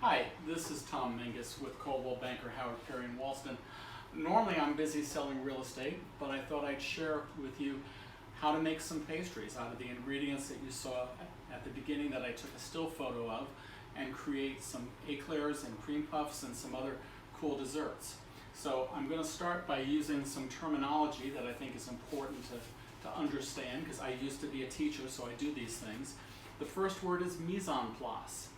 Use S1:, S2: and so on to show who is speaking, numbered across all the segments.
S1: Hi, this is Tom Menges with Coldwell Banker Howard Perry in Walston. Normally I'm busy selling real estate, but I thought I'd share with you how to make some pastries out of the ingredients that you saw at the beginning that I took a still photo of, and create some eclairs and cream puffs and some other cool desserts. So I'm going to start by using some terminology that I think is important to understand, because I used to be a teacher, so I do these things. The first word is mise en place.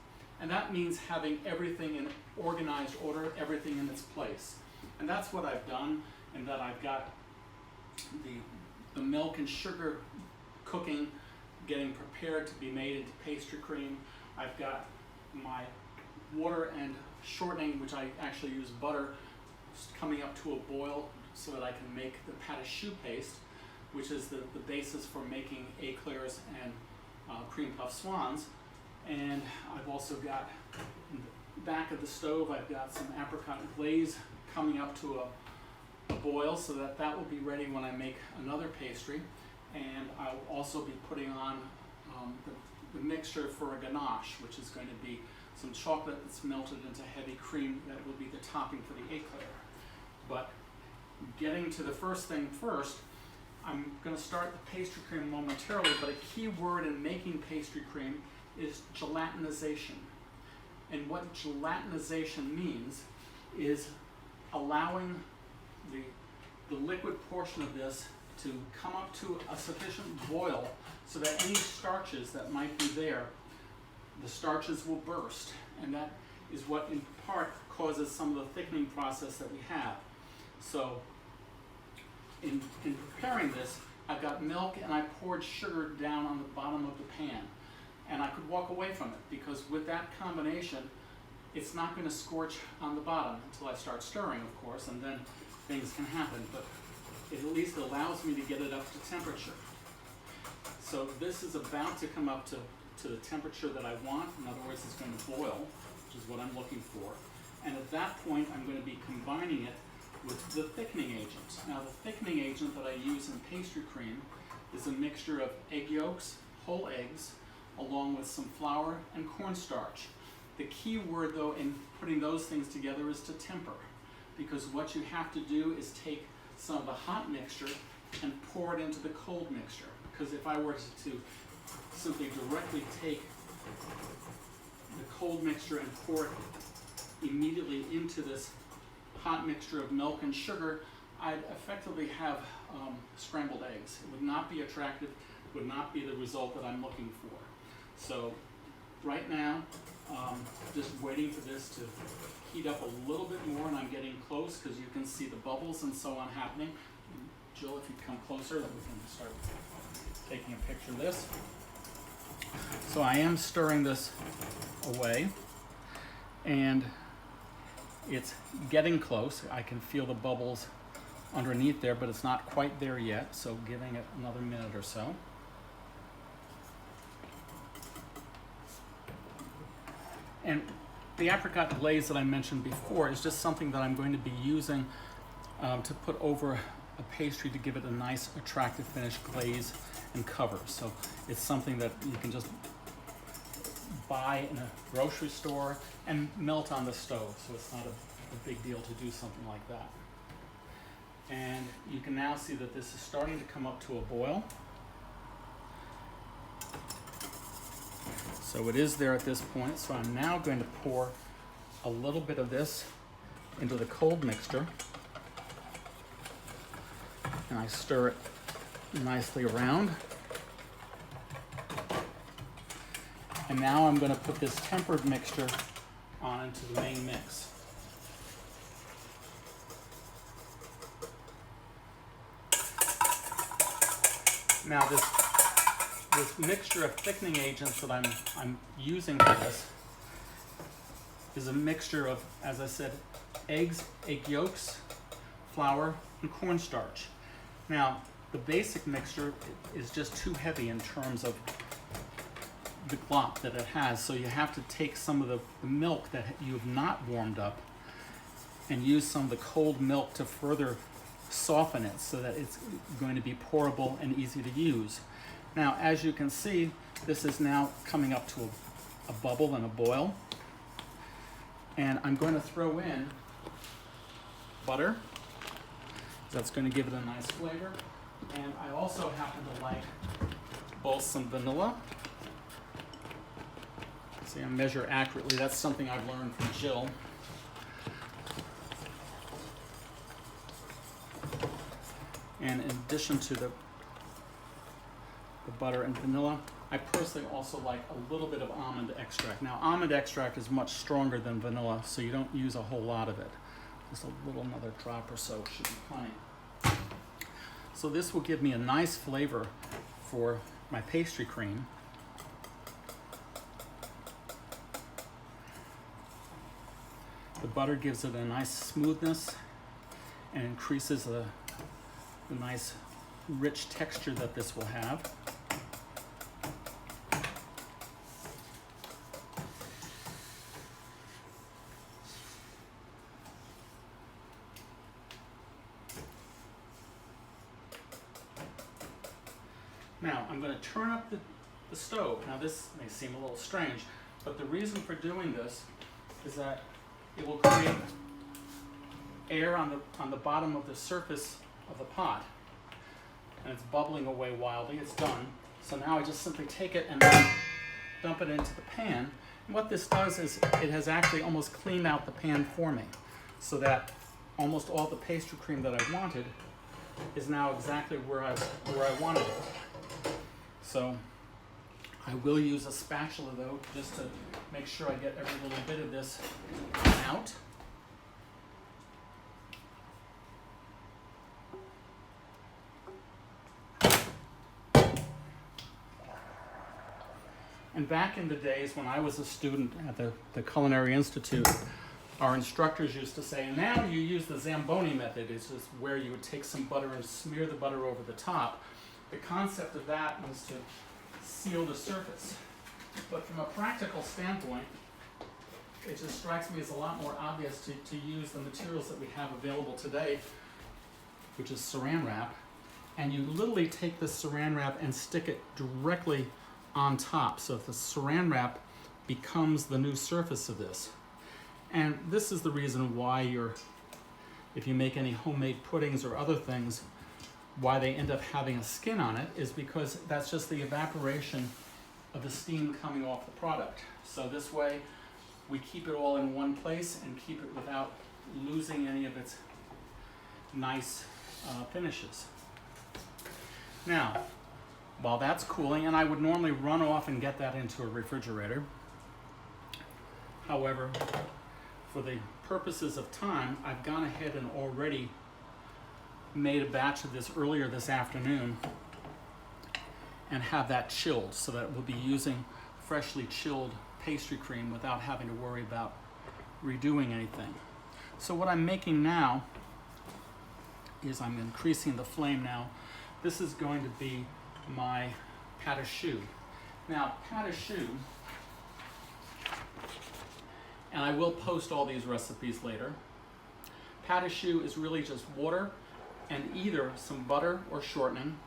S1: And that means having everything in organized order, everything in its place. And that's what I've done, in that I've got the milk and sugar cooking, getting prepared to be made into pastry cream. I've got my water and shortening, which I actually use butter, coming up to a boil so that I can make the pate choux paste, which is the basis for making eclairs and cream puff swans. And I've also got, in the back of the stove, I've got some apricot glaze coming up to a boil, so that will be ready when I make another pastry. And I'll also be putting on the mixture for a ganache, which is going to be some chocolate that's melted into heavy cream that will be the topping for the eclair. But getting to the first thing first, I'm going to start the pastry cream momentarily, but a key word in making pastry cream is gelatinization. And what gelatinization means is allowing the liquid portion of this to come up to a sufficient boil so that any starches that might be there, the starches will burst. And that is what in part causes some of the thickening process that we have. So in preparing this, I've got milk and I poured sugar down on the bottom of the pan. And I could walk away from it, because with that combination, it's not going to scorch on the bottom until I start stirring, of course, and then things can happen. But it at least allows me to get it up to temperature. So this is about to come up to the temperature that I want. In other words, it's going to boil, which is what I'm looking for. And at that point, I'm going to be combining it with the thickening agent. Now, the thickening agent that I use in pastry cream is a mixture of egg yolks, whole eggs, along with some flour and cornstarch. The key word, though, in putting those things together is to temper, because what you have to do is take some of the hot mixture and pour it into the cold mixture. Because if I were to simply directly take the cold mixture and pour it immediately into this hot mixture of milk and sugar, I'd effectively have scrambled eggs. It would not be attractive, would not be the result that I'm looking for. So right now, just waiting for this to heat up a little bit more, and I'm getting close because you can see the bubbles and so on happening. Jill, if you come closer, then we can start taking a picture of this. So I am stirring this away, and it's getting close. I can feel the bubbles underneath there, but it's not quite there yet, so giving it another minute or so. And the apricot glaze that I mentioned before is just something that I'm going to be using to put over a pastry to give it a nice, attractive finish, glaze and cover. So it's something that you can just buy in a grocery store and melt on the stove. So it's not a big deal to do something like that. And you can now see that this is starting to come up to a boil. So it is there at this point, so I'm now going to pour a little bit of this into the cold mixture, and I stir it nicely around. And now I'm going to put this tempered mixture on into the main mix. Now this mixture of thickening agents that I'm using for this is a mixture of, as I said, eggs, egg yolks, flour, and cornstarch. Now, the basic mixture is just too heavy in terms of the glop that it has, so you have to take some of the milk that you have not warmed up and use some of the cold milk to further soften it so that it's going to be pourable and easy to use. Now, as you can see, this is now coming up to a bubble and a boil. And I'm going to throw in butter. That's going to give it a nice flavor. And I also happen to like both some vanilla. See, I measure accurately. That's something I've learned from Jill. And in addition to the butter and vanilla, I personally also like a little bit of almond extract. Now, almond extract is much stronger than vanilla, so you don't use a whole lot of it. Just a little, another drop or so should be plenty. So this will give me a nice flavor for my pastry cream. The butter gives it a nice smoothness and increases the nice rich texture that this will have. Now I'm going to turn up the stove. Now this may seem a little strange, but the reason for doing this is that it will create air on the bottom of the surface of the pot, and it's bubbling away wildly. It's done. So now I just simply take it and then dump it into the pan. And what this does is it has actually almost cleaned out the pan for me, so that almost all the pastry cream that I wanted is now exactly where I wanted it. So I will use a spatula though, just to make sure I get every little bit of this out. And back in the days when I was a student at the Culinary Institute, our instructors used to say, now you use the Zamboni method. It's just where you would take some butter and smear the butter over the top. The concept of that was to seal the surface. But from a practical standpoint, it just strikes me as a lot more obvious to use the materials that we have available today, which is saran wrap. And you literally take the saran wrap and stick it directly on top. So the saran wrap becomes the new surface of this. And this is the reason why if you make any homemade puddings or other things, why they end up having a skin on it is because that's just the evaporation of the steam coming off the product. So this way we keep it all in one place and keep it without losing any of its nice finishes. Now, while that's cooling, and I would normally run off and get that into a refrigerator. However, for the purposes of time, I've gone ahead and already made a batch of this earlier this afternoon and have that chilled so that we'll be using freshly chilled pastry cream without having to worry about redoing anything. So what I'm making now is I'm increasing the flame now. This is going to be my pate choux. Now, pate choux, and I will post all these recipes later. Pate choux is really just water and either some butter or shortening,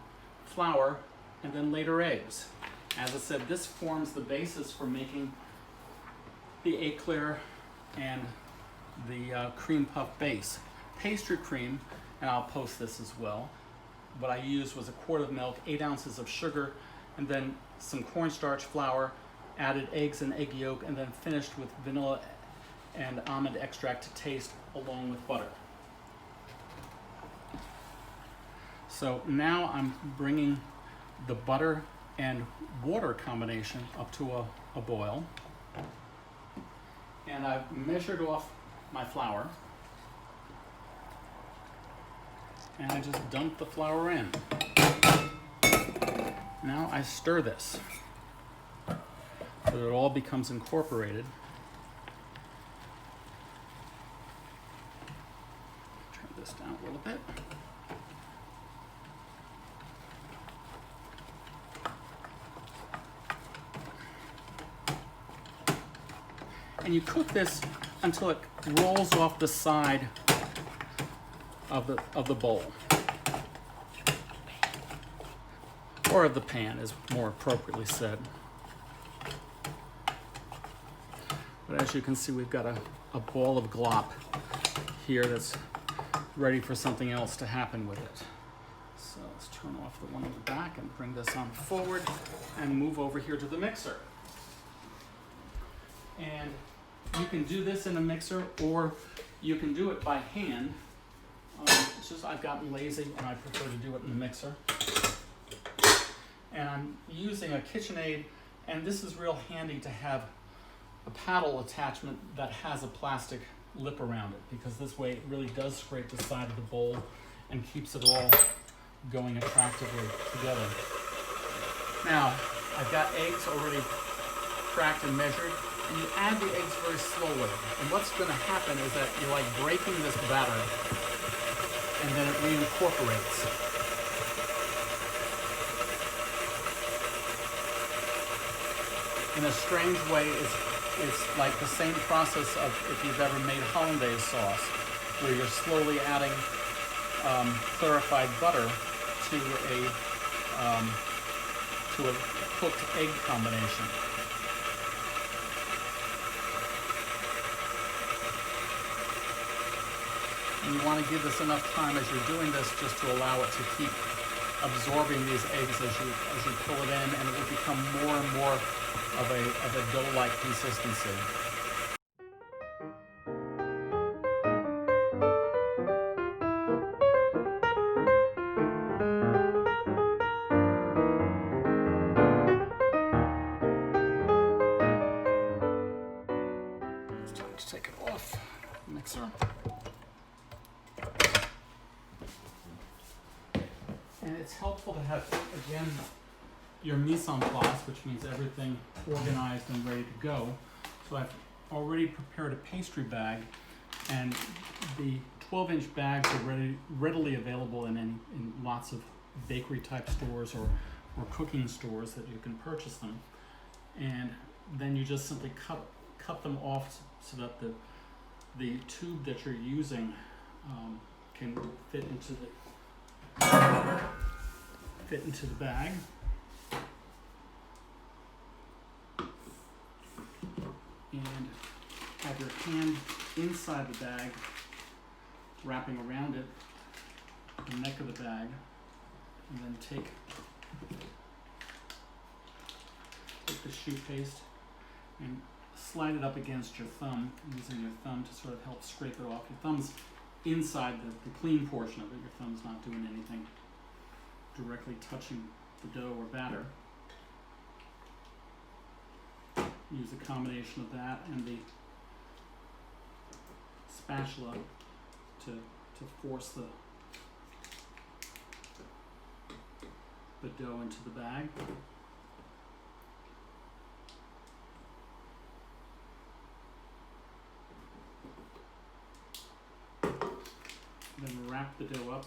S1: flour, and then later eggs. As I said, this forms the basis for making the eclair and the cream puff base. Pastry cream, and I'll post this as well, what I used was a quart of milk, 8 ounces of sugar, and then some cornstarch flour, added eggs and egg yolk, and then finished with vanilla and almond extract to taste along with butter. So now I'm bringing the butter and water combination up to a boil. And I've measured off my flour. And I just dump the flour in. Now I stir this so that it all becomes incorporated. Turn this down a little bit. And you cook this until it rolls off the side of the bowl, or of the pan is more appropriately said. But as you can see, we've got a ball of glop here that's ready for something else to happen with it. So let's turn off the one in the back and bring this on forward and move over here to the mixer. And you can do this in a mixer, or you can do it by hand. It's just I've gotten lazy and I prefer to do it in the mixer. And I'm using a KitchenAid, and this is real handy to have a paddle attachment that has a plastic lip around it, because this way it really does scrape the side of the bowl and keeps it all going attractively together. Now, I've got eggs already cracked and measured, and you add the eggs very slowly. And what's going to happen is that you're like breaking this batter, and then it reincorporates. In a strange way, it's like the same process of if you've ever made hollandaise sauce, where you're slowly adding clarified butter to a cooked egg combination. And you want to give this enough time as you're doing this, just to allow it to keep absorbing these eggs as you pull it in, and it will become more and more of a dough-like consistency. It's time to take it off the mixer. And it's helpful to have, again, your mise en place, which means everything organized and ready to go. So I've already prepared a pastry bag, and the 12-inch bags are readily available in lots of bakery type stores or cooking stores that you can purchase them. And then you just simply cut them off so that the tube that you're using can fit into the bag. And have your hand inside the bag, wrapping around it, the neck of the bag, and then take the choux paste and slide it up against your thumb, using your thumb to sort of help scrape it off. Your thumb's inside the clean portion of it. Your thumb's not doing anything directly touching the dough or batter. Use a combination of that and the spatula to force the dough into the bag. Then wrap the dough up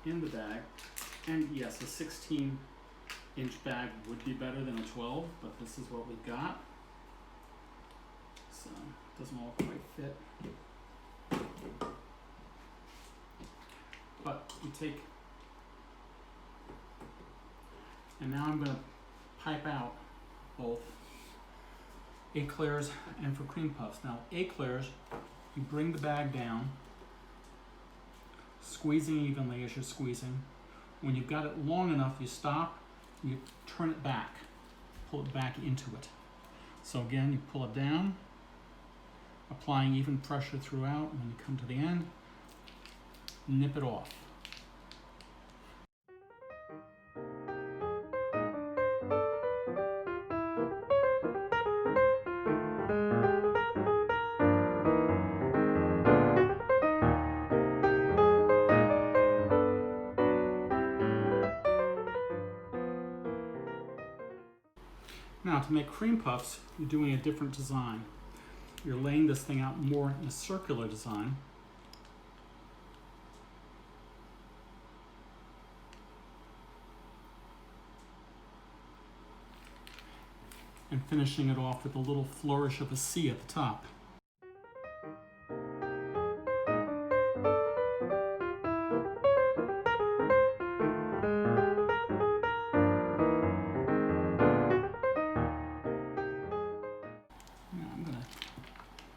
S1: in the bag. And yes, a 16-inch bag would be better than a 12, but this is what we've got. So it doesn't all quite fit. But you take, and now I'm going to pipe out both eclairs and for cream puffs. Now eclairs, you bring the bag down, squeezing evenly as you're squeezing. When you've got it long enough, you stop, you turn it back, pull it back into it. So again, you pull it down, applying even pressure throughout, and when you come to the end, nip it off. Now, to make cream puffs, you're doing a different design. You're laying this thing out more in a circular design. And finishing it off with a little flourish of a C at the top.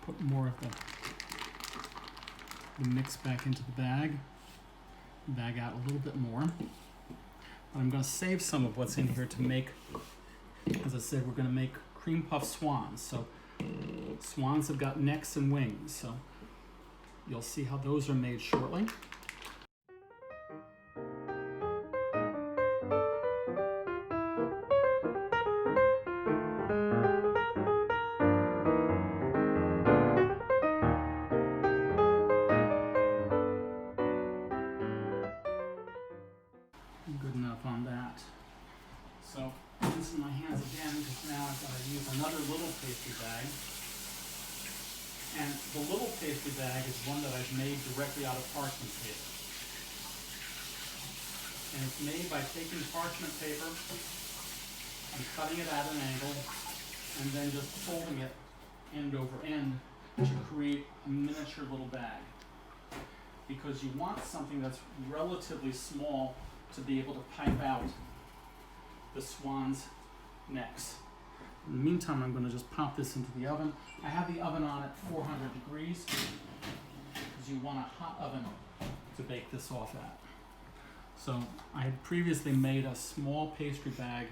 S1: put more of the mix back into the bag. Bag out a little bit more. I'm going to save some of what's in here to make, as I said, we're going to make cream puff swans. So swans have got necks and wings, so you'll see how those are made shortly. Good enough on that. So this is my hands again, because now I've got to use another little pastry bag. And the little pastry bag is one that I've made directly out of parchment paper. And it's made by taking parchment paper and cutting it at an angle and then just folding it end over end to create a miniature little bag. Because you want something that's relatively small to be able to pipe out the swan's necks. In the meantime, I'm going to just pop this into the oven. I have the oven on at 400 degrees because you want a hot oven to bake this off at. So I had previously made a small pastry bag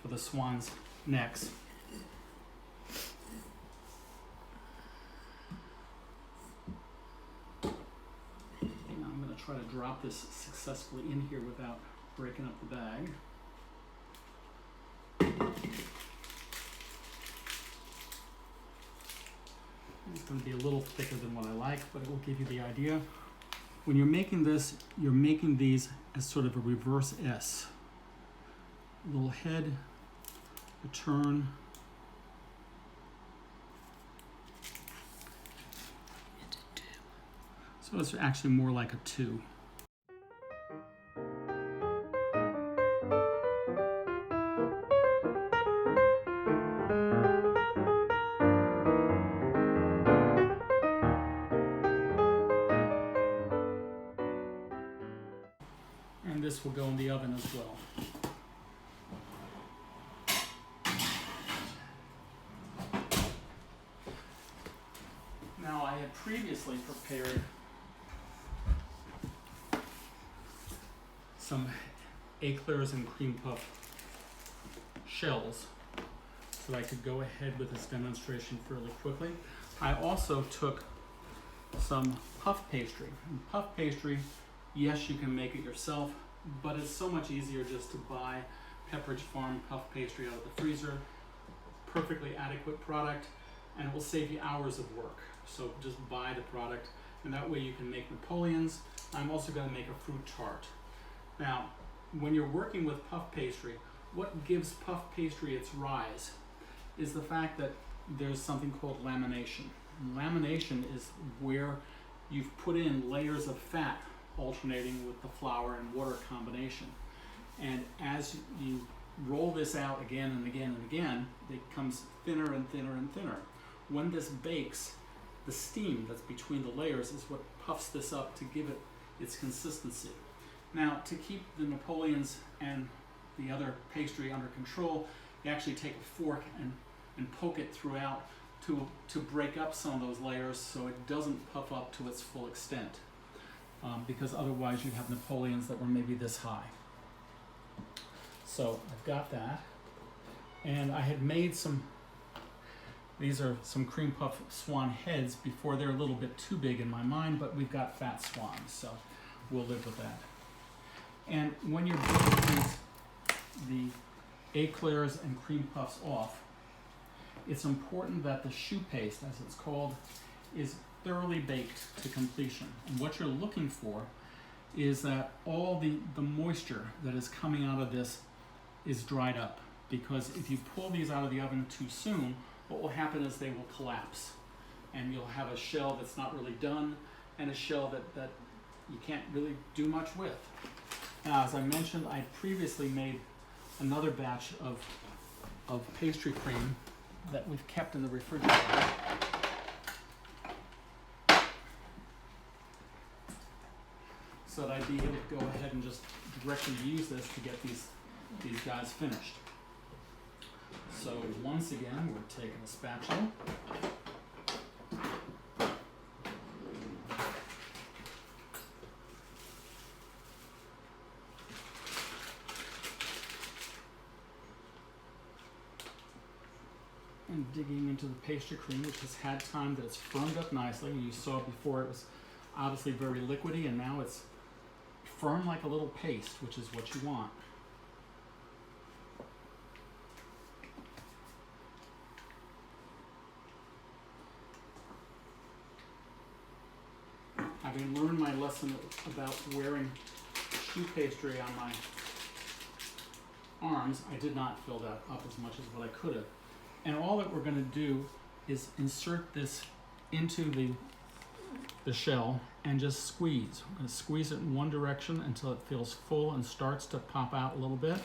S1: for the swan's necks. Now I'm going to try to drop this successfully in here without breaking up the bag. It's going to be a little thicker than what I like, but it will give you the idea. When you're making this, you're making these as sort of a reverse S. A little head, a turn, so it's actually more like a 2. And this will go in the oven as well. Now I had previously prepared some eclairs and cream puff shells so that I could go ahead with this demonstration fairly quickly. I also took some puff pastry. And puff pastry, yes, you can make it yourself, but it's so much easier just to buy Pepperidge Farm puff pastry out of the freezer. Perfectly adequate product, and it will save you hours of work. So just buy the product, and that way you can make napoleans. I'm also going to make a fruit tart. Now, when you're working with puff pastry, what gives puff pastry its rise is the fact that there's something called lamination. And lamination is where you've put in layers of fat alternating with the flour and water combination. And as you roll this out again and again and again, it becomes thinner and thinner and thinner. When this bakes, the steam that's between the layers is what puffs this up to give it its consistency. Now, to keep the napoleans and the other pastry under control, you actually take a fork and poke it throughout to break up some of those layers so it doesn't puff up to its full extent. Because otherwise you'd have napoleans that were maybe this high. So I've got that. And I had made these are some cream puff swan heads before. They're a little bit too big in my mind, but we've got fat swans, so we'll live with that. And when you're breaking the eclairs and cream puffs off, it's important that the choux paste, as it's called, is thoroughly baked to completion. And what you're looking for is that all the moisture that is coming out of this is dried up. Because if you pull these out of the oven too soon, what will happen is they will collapse. And you'll have a shell that's not really done, and a shell that you can't really do much with. Now, as I mentioned, I previously made another batch of pastry cream that we've kept in the refrigerator. So that I'd be able to go ahead and just directly use this to get these guys finished. So once again, we're taking a spatula. and digging into the pastry cream, which has had time that it's firmed up nicely. You saw before it was obviously very liquidy, and now it's firm like a little paste, which is what you want. Having learned my lesson about wearing choux pastry on my arms, I did not fill that up as much as what I could have. And all that we're going to do is insert this into the shell and just squeeze. I'm going to squeeze it in one direction until it feels full and starts to pop out a little bit.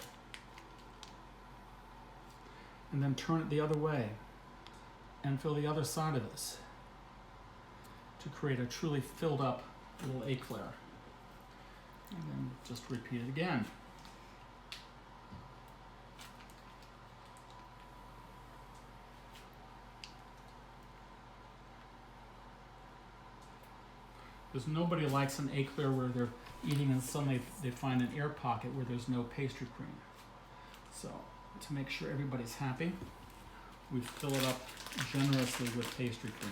S1: And then turn it the other way and fill the other side of this to create a truly filled up little eclair. And then just repeat it again. Because nobody likes an eclair where they're eating and suddenly they find an air pocket where there's no pastry cream. So to make sure everybody's happy, we fill it up generously with pastry cream.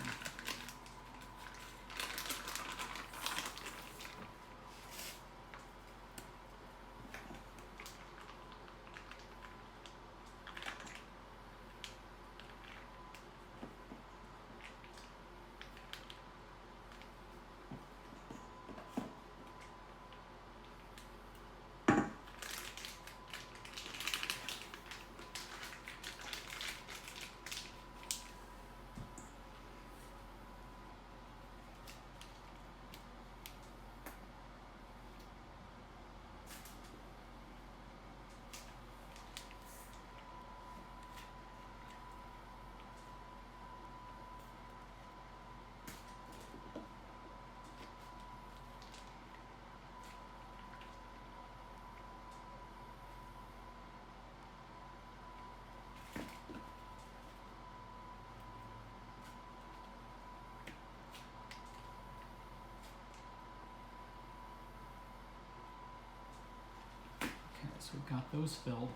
S1: So we've got those filled.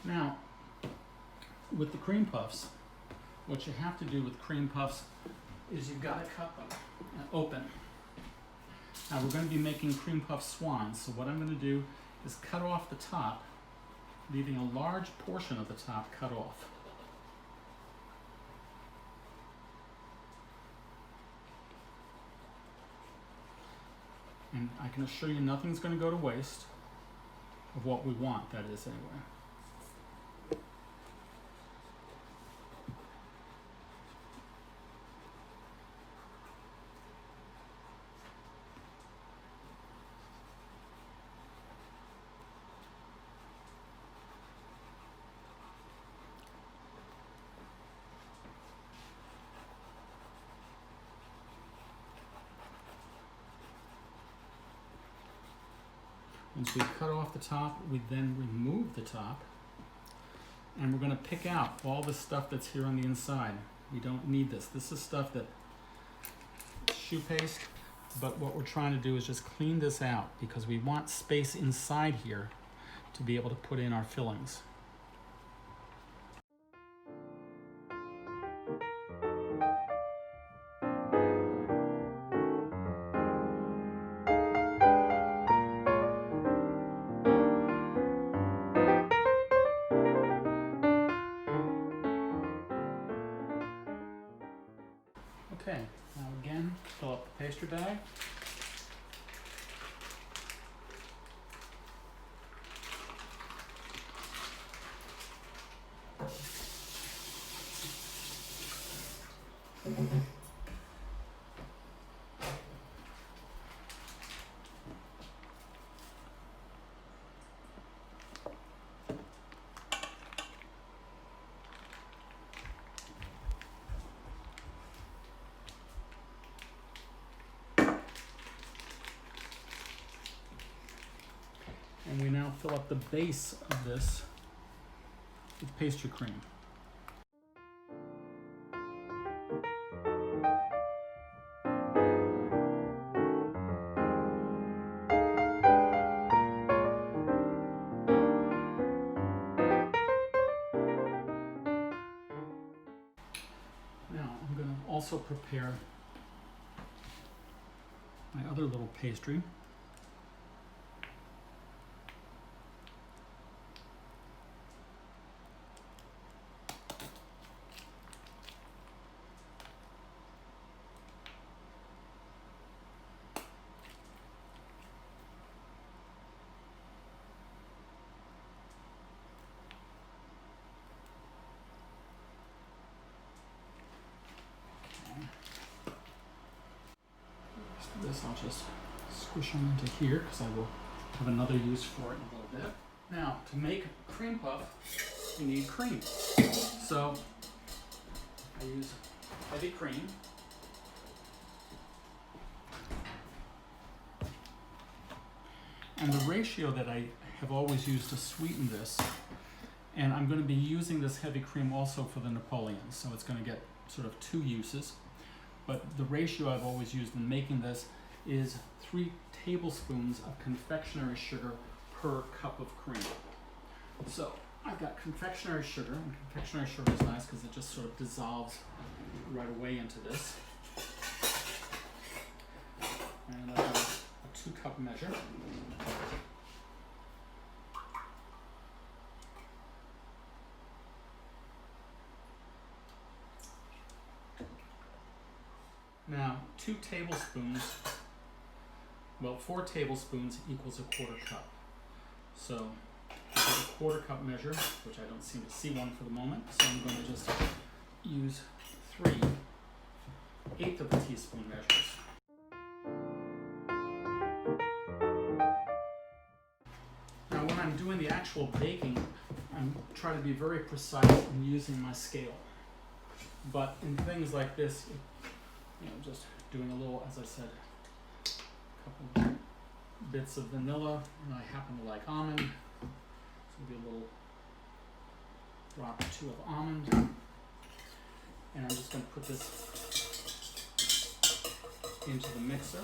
S1: Now, with the cream puffs, what you have to do with cream puffs is you've got to cut them open. Now we're going to be making cream puff swans, so what I'm going to do is cut off the top, leaving a large portion of the top cut off. And I can assure you nothing's going to go to waste. Of what we want, that is, anyway. Once we cut off the top, we then remove the top, and we're going to pick out all the stuff that's here on the inside. We don't need this. This is stuff that choux paste, but what we're trying to do is just clean this out because we want space inside here to be able to put in our fillings. Okay, now again, fill up the pastry bag. And we now fill up the base of this with pastry cream. Now I'm going to also prepare my other little pastry. This I'll just squish them into here because I will have another use for it in a little bit. Now, to make a cream puff, you need cream. So I use heavy cream. And the ratio that I have always used to sweeten this, and I'm going to be using this heavy cream also for the napoleans, so it's going to get sort of two uses. But the ratio I've always used in making this is 3 tablespoons of confectionery sugar per cup of cream. So I've got confectionery sugar, and confectionery sugar is nice because it just sort of dissolves right away into this. And I've got a 2-cup measure. Now, 2 tablespoons, well, 4 tablespoons equals a 1/4 cup. So, I've got a 1/4 cup measure, which I don't seem to see one for the moment, so I'm going to just use 3 1/8 of a teaspoon measures. Now, when I'm doing the actual baking, I'm trying to be very precise in using my scale. But in things like this, just doing a little, as I said, a couple bits of vanilla, and I happen to like almond, so it'll be a little drop or 2 of almond, and I'm just going to put this into the mixer.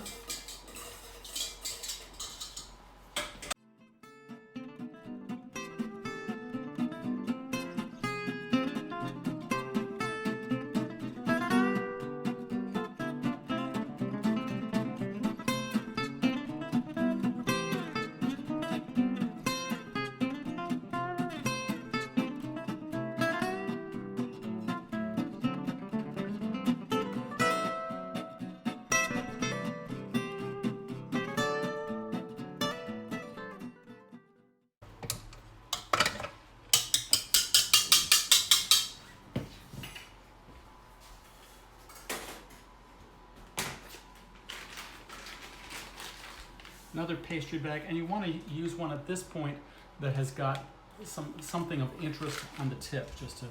S1: Another pastry bag, and you want to use one at this point that has got something of interest on the tip, just to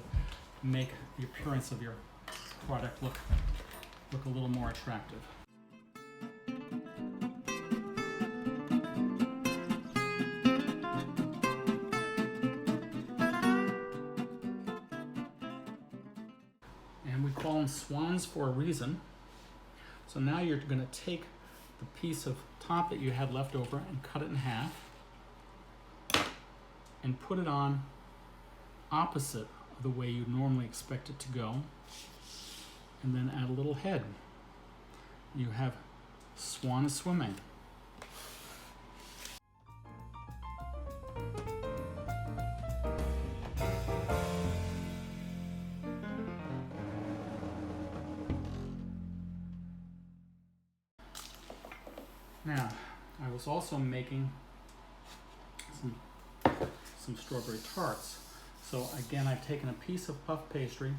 S1: make the appearance of your product look a little more attractive. And we call them swans for a reason. So now you're going to take the piece of top that you had left over and cut it in half and put it on opposite of the way you'd normally expect it to go, and then add a little head. You have swan swimming. Now, I was also making some strawberry tarts. So again, I've taken a piece of puff pastry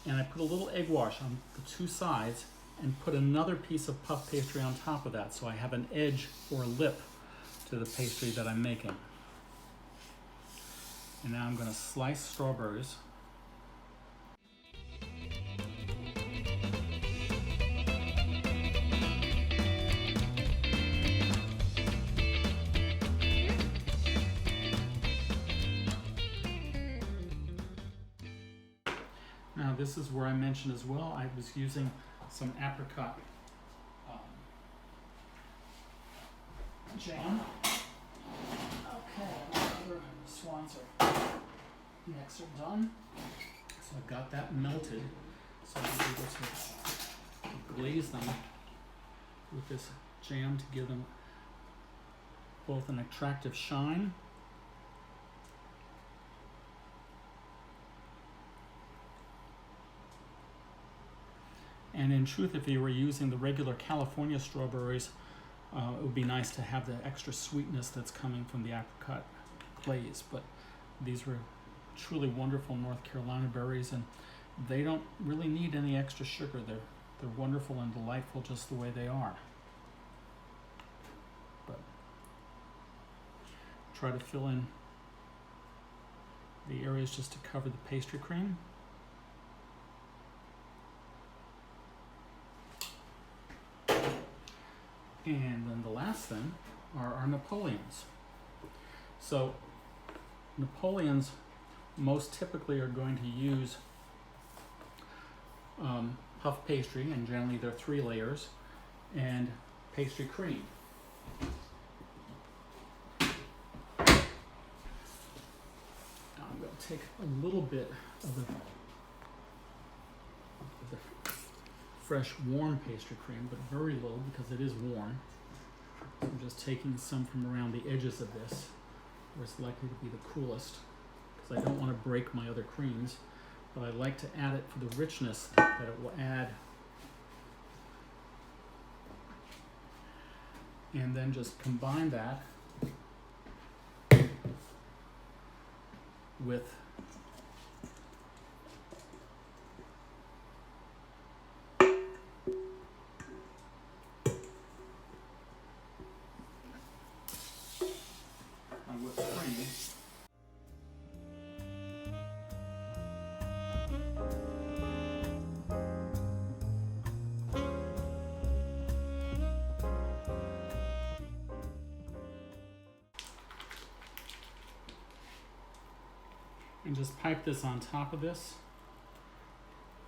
S1: and I put a little egg wash on the 2 sides and put another piece of puff pastry on top of that, so I have an edge or a lip to the pastry that I'm making. And now I'm going to slice strawberries. Now this is where I mentioned as well, I was using some apricot jam. Okay, my other swans are next are done. So I've got that melted. So I'll be able to glaze them with this jam to give them both an attractive shine and in truth, if you were using the regular California strawberries, it would be nice to have the extra sweetness that's coming from the apricot glaze, but these were truly wonderful North Carolina berries, and they don't really need any extra sugar. They're wonderful and delightful just the way they are. But try to fill in the areas just to cover the pastry cream. And then the last thing are our napoleans. So napoleans most typically are going to use puff pastry, and generally they're 3 layers, and pastry cream. Now I'm going to take a little bit of the fresh warm pastry cream, but very little because it is warm. So I'm just taking some from around the edges of this, where it's likely to be the coolest, because I don't want to break my other creams, but I like to add it for the richness that it will add. And then just combine that with cream. And just pipe this on top of this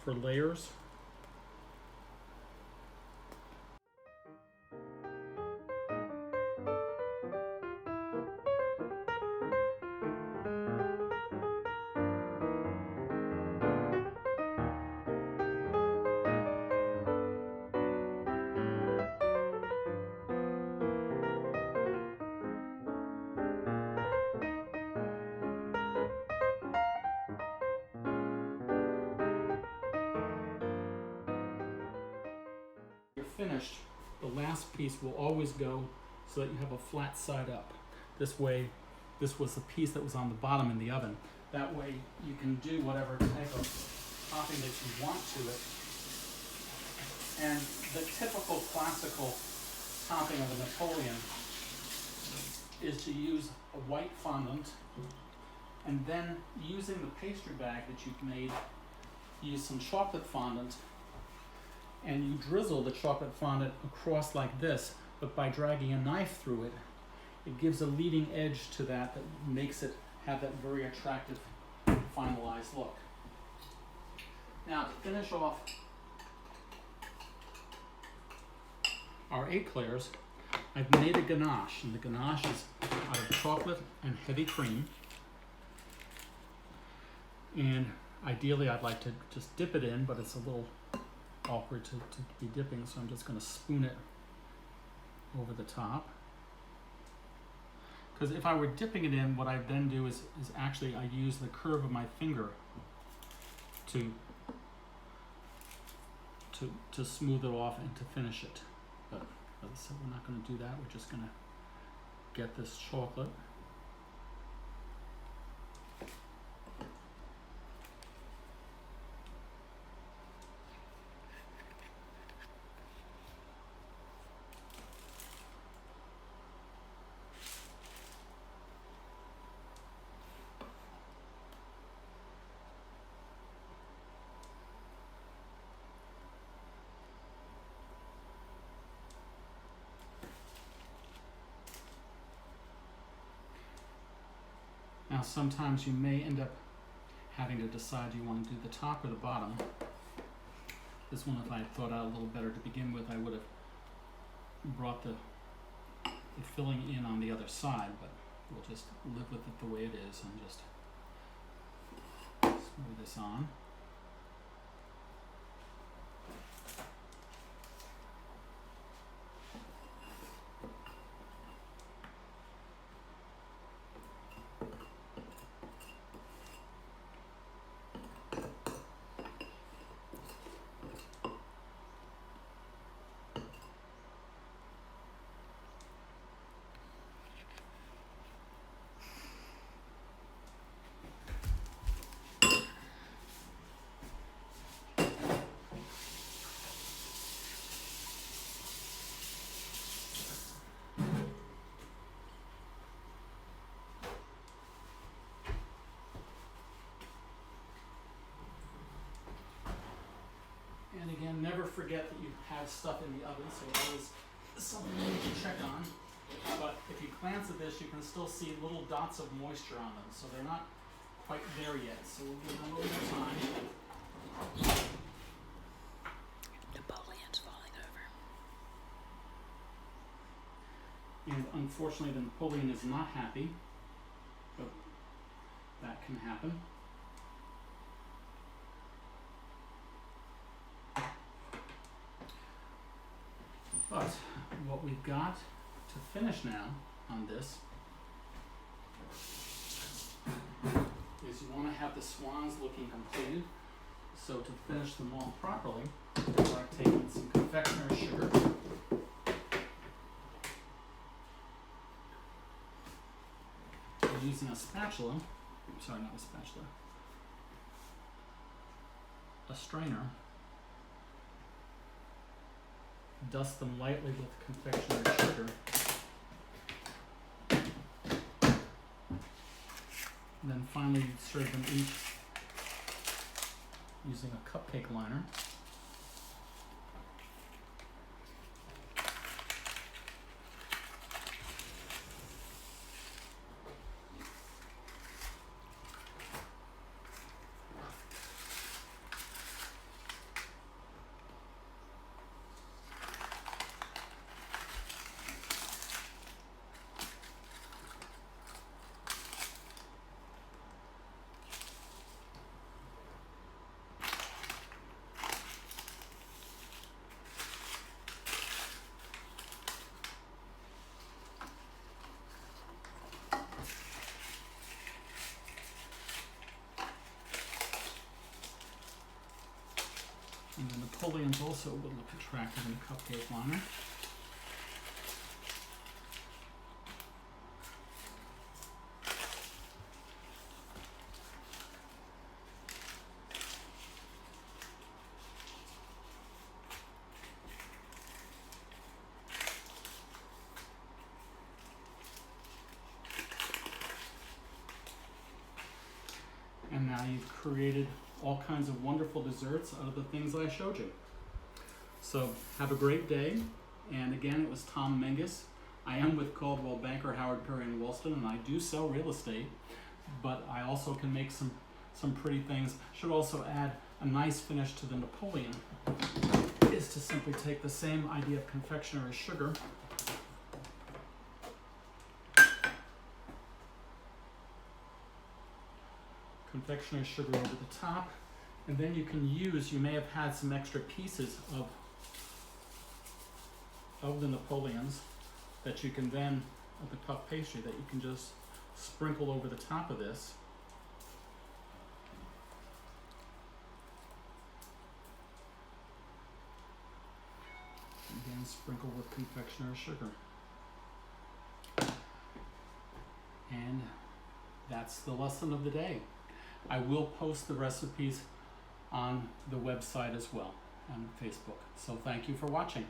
S1: for layers. Finished, the last piece will always go so that you have a flat side up. This way, this was the piece that was on the bottom in the oven. That way you can do whatever type of topping that you want to it. And the typical classical topping of a Napoleon is to use a white fondant, and then using the pastry bag that you've made, use some chocolate fondant, and you drizzle the chocolate fondant across like this, but by dragging a knife through it, it gives a leading edge to that that makes it have that very attractive finalized look. Now to finish off our eclairs, I've made a ganache, and the ganache is out of chocolate and heavy cream. And ideally I'd like to just dip it in, but it's a little awkward to be dipping, so I'm just going to spoon it over the top. Because if I were dipping it in, what I then do is actually I use the curve of my finger to smooth it off and to finish it. But as I said, we're not going to do that. We're just going to get this chocolate. Now sometimes you may end up having to decide do you want to do the top or the bottom. This one, if I had thought out a little better to begin with, I would have brought the filling in on the other side, but we'll just live with it the way it is and just smooth this on. forget that you have stuff in the oven, so that is something you need to check on. But if you glance at this, you can still see little dots of moisture on them, so they're not quite there yet. So we'll give them a little more time.
S2: Napoleon's falling over.
S1: And unfortunately, the Napoleon is not happy, but that can happen. But what we've got to finish now on this is you want to have the swans looking completed. So to finish them off properly, I've taken some confectioner's sugar. Using a spatula, sorry, not a spatula, a strainer, dust them lightly with confectioner's sugar, and then finally serve them each using a cupcake liner. And the Napoleons also would look attractive in a cupcake liner. And now you've created all kinds of wonderful desserts out of the things that I showed you. So have a great day. And again, it was Tom Menges. I am with Coldwell Banker, Howard Perry & Woolston, and I do sell real estate, but I also can make some pretty things. Should also add a nice finish to the Napoleon, is to simply take the same idea of confectioner's sugar, confectioner's sugar over the top, and then you can use, you may have had some extra pieces of the Napoleons that you can then, of the puff pastry, that you can just sprinkle over the top of this. Again, sprinkle with confectioner's sugar. And that's the lesson of the day. I will post the recipes on the website as well, on Facebook. So thank you for watching.